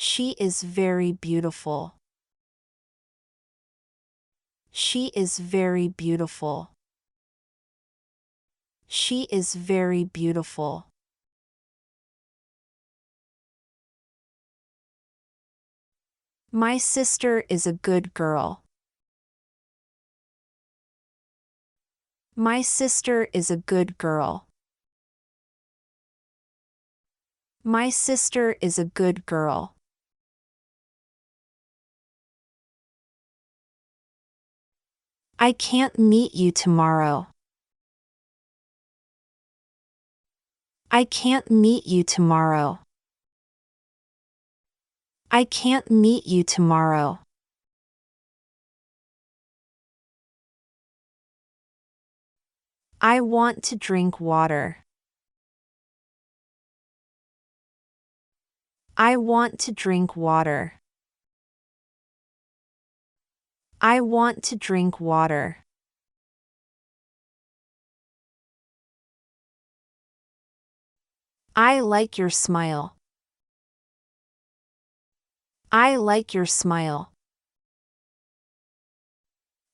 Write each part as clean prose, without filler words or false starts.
She is very beautiful. She is very beautiful. She is very beautiful. My sister is a good girl. My sister is a good girl. My sister is a good girl. I can't meet you tomorrow. I can't meet you tomorrow. I can't meet you tomorrow. I want to drink water. I want to drink water. I want to drink water. I like your smile. I like your smile.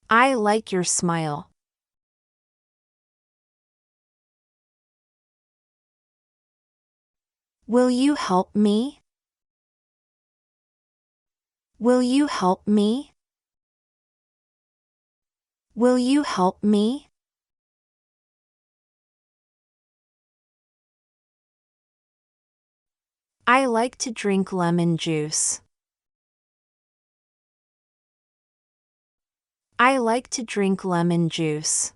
I like your smile. Will you help me? Will you help me? Will you help me? I like to drink lemon juice. I like to drink lemon juice.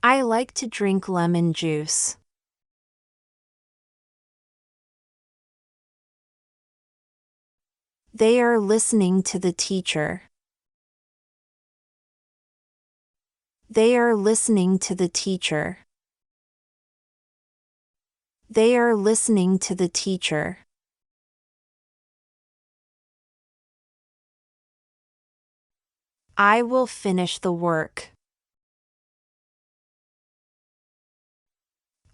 I like to drink lemon juice. They are listening to the teacher. They are listening to the teacher. They are listening to the teacher. I will finish the work.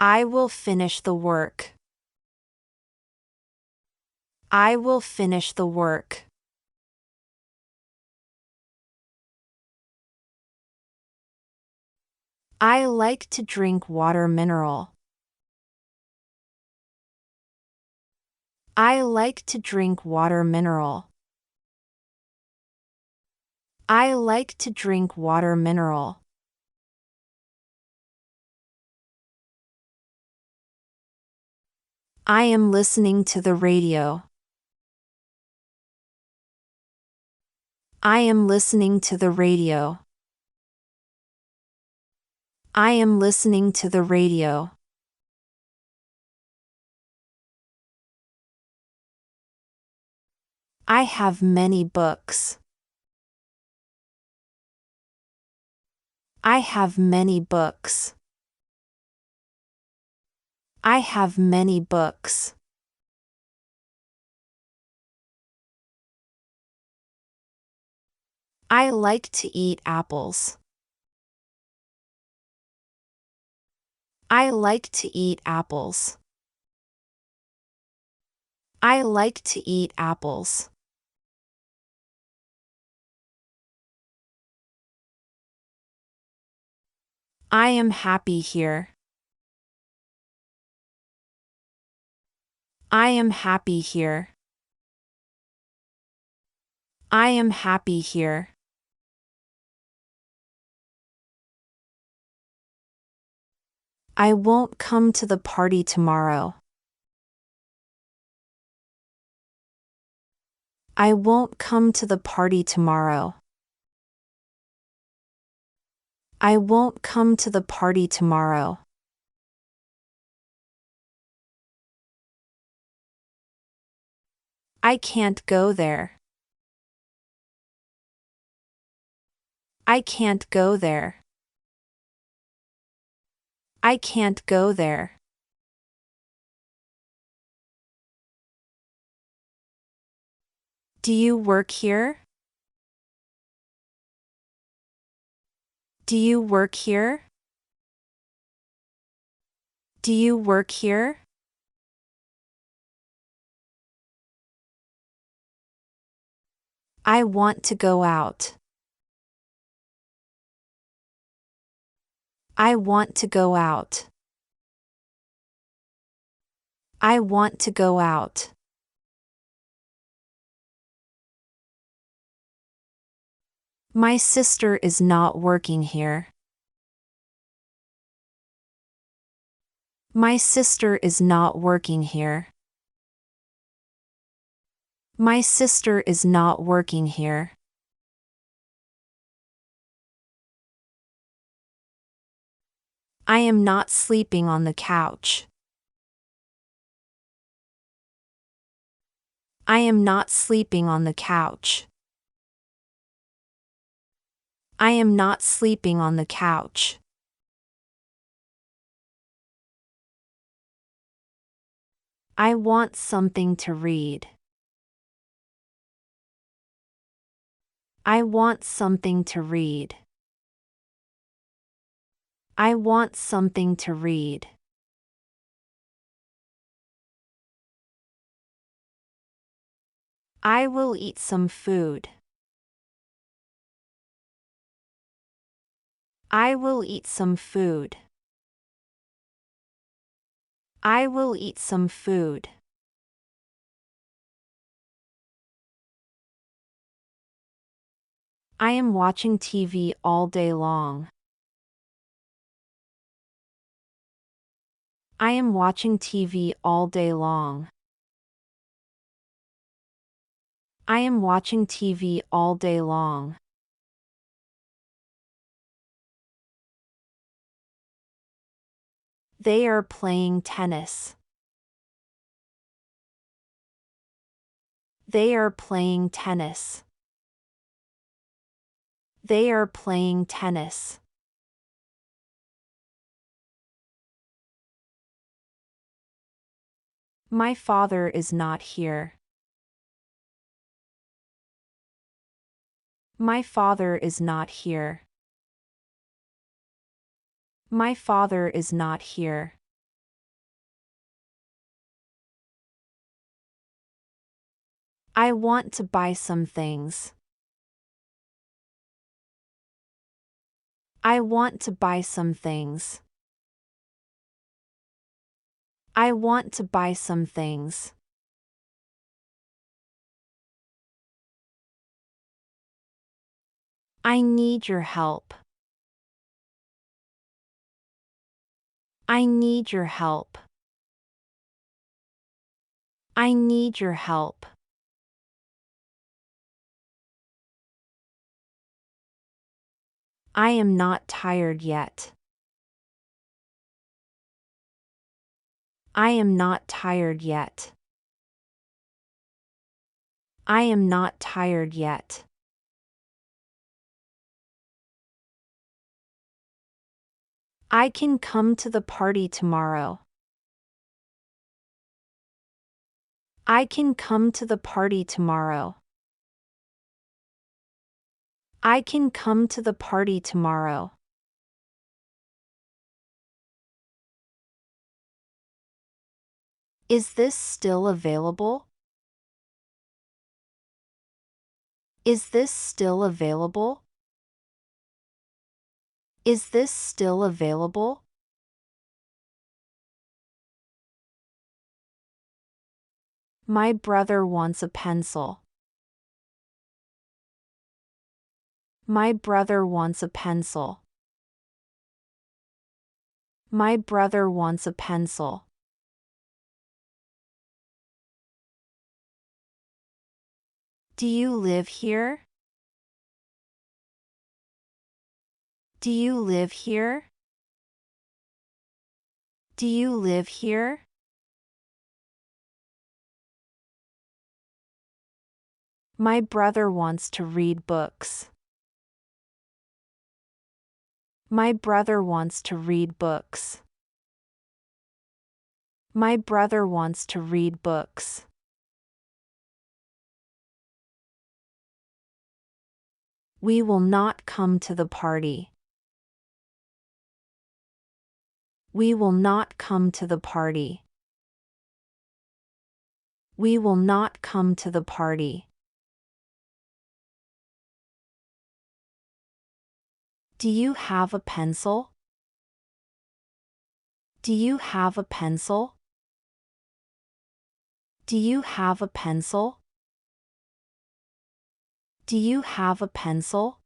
I will finish the work. I will finish the work. I like to drink water mineral. I like to drink water mineral. I like to drink water mineral. I am listening to the radio. I am listening to the radio. I am listening to the radio. I have many books. I have many books. I have many books. I like to eat apples. I like to eat apples. I like to eat apples. I am happy here. I am happy here. I am happy here. I won't come to the party tomorrow. I won't come to the party tomorrow. I won't come to the party tomorrow. I can't go there. I can't go there. I can't go there. Do you work here? Do you work here? Do you work here? I want to go out. I want to go out. I want to go out. My sister is not working here. My sister is not working here. My sister is not working here. I am not sleeping on the couch. I am not sleeping on the couch. I am not sleeping on the couch. I want something to read. I want something to read. I want something to read. I will eat some food. I will eat some food. I will eat some food. I am watching TV all day long. I am watching TV all day long. I am watching TV all day long. They are playing tennis. They are playing tennis. They are playing tennis. My father is not here. My father is not here. My father is not here. I want to buy some things. I want to buy some things. I want to buy some things. I need your help. I need your help. I need your help. I am not tired yet. I am not tired yet. I am not tired yet. I can come to the party tomorrow. I can come to the party tomorrow. I can come to the party tomorrow. Is this still available? Is this still available? Is this still available? My brother wants a pencil. My brother wants a pencil. My brother wants a pencil. Do you live here? Do you live here? Do you live here? My brother wants to read books. My brother wants to read books. My brother wants to read books. We will not come to the party. We will not come to the party. We will not come to the party. Do you have a pencil? Do you have a pencil? Do you have a pencil? Do you have a pencil?